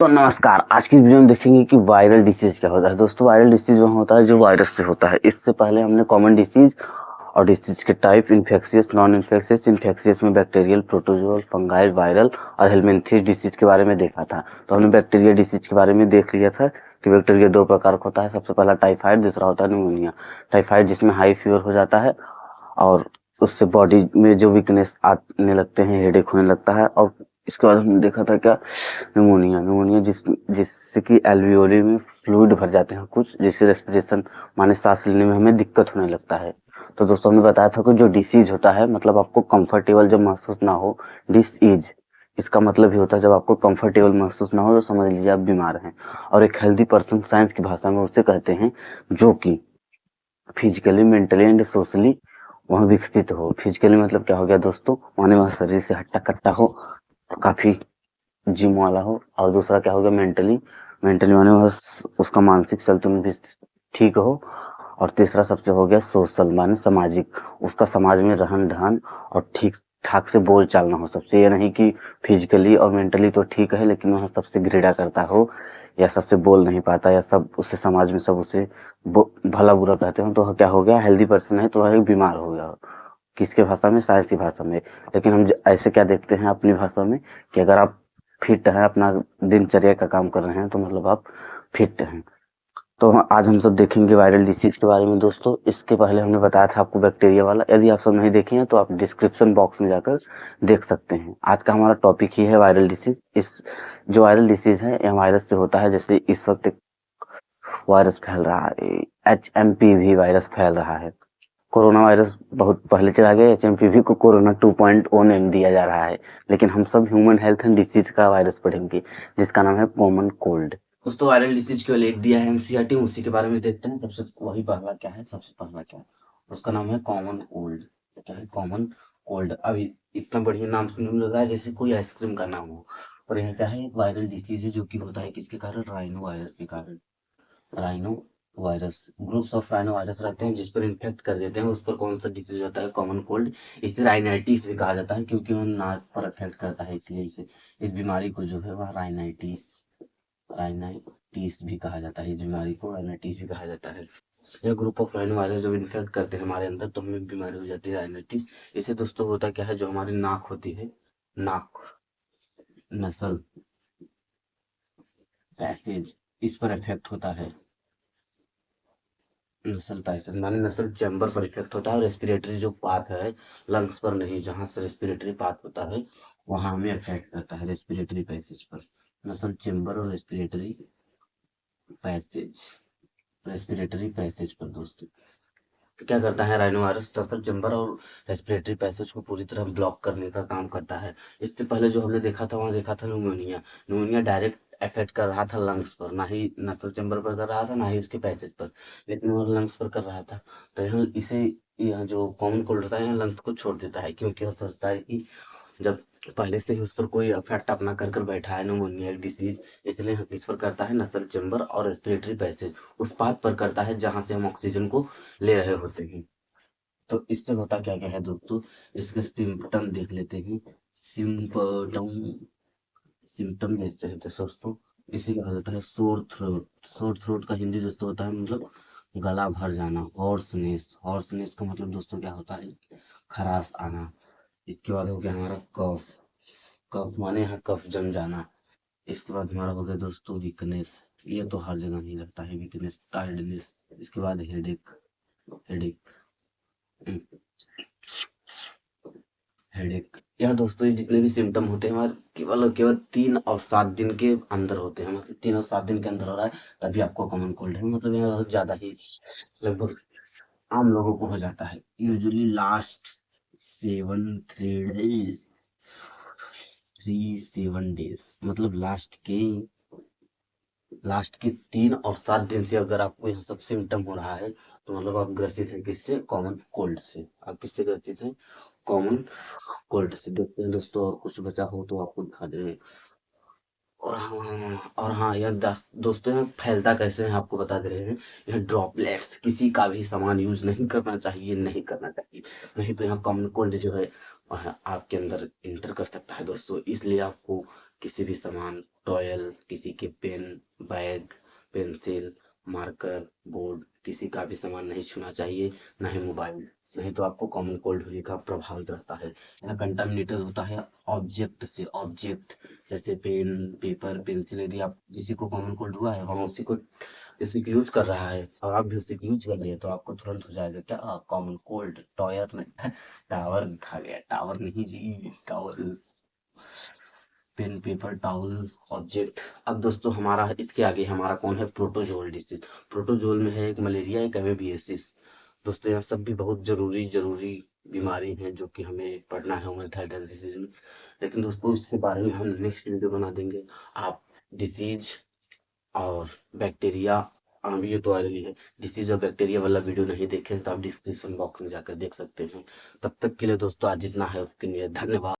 तो नमस्कार। आज की वीडियो में देखेंगे कि वायरल डिसीज क्या होता है। दोस्तों, वायरल डिसीज वह होता है जो वायरस से होता है। इससे पहले हमने कॉमन डिसीज और डिसीज के type, infectious, non infectious, infectious में बैक्टीरियल, प्रोटोजोअल, फंगाइल, वायरल और हेलमिंथिस डिसीज के बारे में देखा था। तो हमने बैक्टीरिया डिसीज के बारे में देख लिया था कि बैक्टीरिया दो प्रकार का होता है। सबसे पहला टाइफाइड, दूसरा होता है निमोनिया। टाइफाइड जिसमें हाई फीवर हो जाता है और उससे बॉडी में जो वीकनेस आने लगते हैं, हेडेक होने लगता है। और इसके बाद हमने देखा था क्या, निमोनिया। निमोनिया जिससे कि एल्वियोली में फ्लूइड भर जाते हैं कुछ, जिससे रेस्पिरेशन माने सांस लेने में हमें दिक्कत होने लगता है। तो दोस्तों, हमने बताया था कि जो डिसीज होता है मतलब आपको कंफर्टेबल जब महसूस ना हो, डिसीज इसका मतलब ही होता है जब आपको कंफर्टेबल महसूस ना हो तो समझ लीजिए आप बीमार हैं। और एक हेल्दी पर्सन साइंस की भाषा में उसे कहते हैं जो कि फिजिकली, मेंटली एंड सोशली वह विकसित हो। फिजिकली मतलब क्या हो गया दोस्तों, माने वह शरीर से हट्टा कट्टा हो, काफी जिम वाला हो। और दूसरा क्या हो गया, मेंटली। मेंटली माने वह उसका मानसिक संतुलन भी ठीक हो। और तीसरा सबसे हो गया सोशल, माने सामाजिक, उसका समाज में रहन सहन और ठीक ठाक से बोल चाल ना हो सबसे। ये नहीं कि फिजिकली और मेंटली तो ठीक है लेकिन वह सबसे घृणा करता हो या सबसे बोल नहीं पाता या सब उसे समाज में सब उसे भला बुरा कहते हो, तो वह क्या हो गया, हेल्दी पर्सन है तो वह एक बीमार हो गया। किसके भाषा में, साइंस की भाषा में। लेकिन हम ऐसे क्या देखते हैं अपनी भाषा में कि अगर आप फिट हैं, अपना दिनचर्या का काम कर रहे हैं तो मतलब आप फिट हैं। तो आज हम सब देखेंगे वायरल डिसीज के बारे में दोस्तों। इसके पहले हमने बताया था आपको बैक्टीरिया वाला। यदि आप सब नहीं देखे हैं तो आप डिस्क्रिप्शन बॉक्स में जाकर देख सकते हैं। आज का हमारा टॉपिक ही है वायरल डिसीज। इस जो वायरल डिसीज है यह वायरस से होता है। जैसे इस वक्त एक वायरस फैल रहा है, HMPV वायरस फैल रहा है। कोरोना वायरस बहुत पहले चला गया, HMPV को कोरोना 2.0 नेम दिया जा रहा है। लेकिन हम सब ह्यूमन हेल्थ एंड डिसीज का वायरस पढ़ेंगे जिसका नाम है कॉमन कोल्ड। दोस्तों, वायरल डिसीज केवल एक दिया है एनसीईआरटी, उसी के बारे में देखते हैं। सबसे वही पहला क्या है, सबसे पहला क्या है, उसका नाम है कॉमन कोल्ड। क्या है कॉमन कोल्ड। अभी इतना बढ़िया नाम सुनने में लग रहा है जैसे कोई आइसक्रीम का नाम हो। और यह क्या है, एक वायरल डिसीज है जो कि होता है किसके कारण, राइनो वायरस के कारण। Rhino virus, groups of rhino virus रहते हैं जिस पर इन्फेक्ट कर देते हैं उस पर कौन सा डिसीज होता है, कॉमन कोल्ड। इसे राइनाइटिस भी कहा जाता है क्योंकि वो नाक पर अफेक्ट करता है, इसलिए इसे इस बीमारी को जो है वह राइनाइटिस राइनाइटिस भी कहा जाता है। इस बीमारी को राइनाइटिस भी कहा जाता है। यह ग्रुप ऑफ राइनो वायरस जब इन्फेक्ट करते हैं हमारे अंदर तो हमें बीमारी हो जाती है राइनाइटिस। इसे दोस्तों होता क्या है, जो हमारी नाक होती है, नाक, नसल, पैसेज, इस पर इफेक्ट होता है। नसल पैसेज माने नसल चैम्बर पर इफेक्ट होता है। और रेस्पिरेटरी जो पाथ है, लंग्स पर नहीं, जहां से रेस्पिरेटरी पाथ होता है वहां हमें इफेक्ट करता है, रेस्पिरेटरी पैसेज पर। नसल चैम्बर और पैसेज रेस्पिरेटरी पैसेज पर दोस्तों क्या करता है, राइनो वायरस नसल चैम्बर और रेस्पिरेटरी पैसेज को पूरी तरह ब्लॉक करने का काम करता है। इससे पहले जो हमने देखा था वहां देखा था न्यूमोनिया। न्यूमोनिया डायरेक्ट इफेक्ट कर रहा था लंग्स पर, ना ही नसल चैम्बर पर कर रहा था ना ही उसके पैसेज पर, लेकिन वो लंग्स पर कर रहा था। तो यहाँ इसे, यह जो कॉमन कोल्ड होता है यहाँ लंग्स को छोड़ देता है क्योंकि वो सोचता है कि जब पहले से ही उस पर कोई इफेक्ट अपना कर कर बैठा है न्यूमोनिया डिसीज, इसलिए इस पर करता है नसल चैम्बर और रेस्पिरेटरी पैसेज, उस पाथ पर करता है जहां से हम ऑक्सीजन को ले रहे होते हैं। तो इससे होता क्या क्या है दोस्तों, इसके सिम्टम देख लेते हैं। सिम्पटम, सिम्टम जैसे हैं दोस्तों, इसी का होता है सोर थ्रोट। सोर थ्रोट का हिंदी दोस्तों होता है मतलब गला भर जाना। हॉर्सनेस, हॉर्सनेस का मतलब दोस्तों क्या होता है, खराश आना। इसके बाद हो गया हमारा कफ, कफ माने यहाँ कफ जम जाना। इसके बाद हमारा हो गया दोस्तों वीकनेस, ये तो हर जगह ही लगता है, वीकनेस, टायर्डनेस। इसके बाद हेडेक, हेडेक, हेडेक। यह दोस्तों ये जितने भी सिम्टम होते हैं हमारे केवल केवल 3 और 7 दिन के अंदर होते हैं। मतलब 3 और 7 दिन के अंदर हो रहा है तभी आपको कॉमन कोल्ड है। मतलब यह बहुत ज्यादा ही लगभग आम लोगों को हो जाता है। यूजुअली लास्ट 3 7 डेज, मतलब लास्ट के 3 और 7 दिन से अगर आपको यह सब सिम्टम हो रहा है तो मतलब आप ग्रसित हैं किससे, कॉमन कोल्ड से। आप किससे ग्रसित हैं, कॉमन कोल्ड से। देखते हैं दोस्तों और कुछ बचा हो तो आपको दिखा दे। और हाँ यह दोस्तों यह फैलता कैसे है आपको बता दे रहे हैं। यह ड्रॉपलेट्स, किसी का भी सामान यूज नहीं करना चाहिए, नहीं करना चाहिए, नहीं तो यहाँ कॉमन कोल्ड जो है वह आपके अंदर इंटर कर सकता है दोस्तों। इसलिए आपको किसी भी सामान, टॉयल, किसी के pen, bag, pencil, marker, board, किसी का भी सामान नहीं छूना चाहिए, ना ही मोबाइल, नहीं तो आपको कॉमन कोल्ड होने का प्रभाव रहता है। यह कंटामिनेटेड होता है ऑब्जेक्ट से। ऑब्जेक्ट जैसे पेन, पेपर, पेंसिल, यदि आप किसी को कॉमन कोल्ड हुआ है और उसी को यूज कर रहा है और आप भी उसी को यूज कर रहे हैं तो आपको तुरंत हो जाएगा क्या, कॉमन कोल्ड। टॉयर में टावर लिखा गया, टावर नहीं जी, tower. Pen, paper, towel, object. अब दोस्तों हमारा इसके आगे हमारा कौन है, प्रोटोजोल डिसीज। प्रोटोजोल में है एक मलेरिया, एक एमेबिएसिस। दोस्तों यह सब भी बहुत जरूरी जरूरी बीमारी हैं जो कि हमें पढ़ना है होम्योपैथी डिसीज में। लेकिन दोस्तों इसके बारे में हम नेक्स्ट वीडियो बना देंगे। आप डिसीज और बैक्टीरिया, हाँ ये तो ऑलरेडी है, डिसीज और बैक्टीरिया वाला वीडियो नहीं देखे तो आप डिस्क्रिप्शन बॉक्स में जाकर देख सकते हैं। तब तक के लिए दोस्तों आज जितना है उसके लिए धन्यवाद।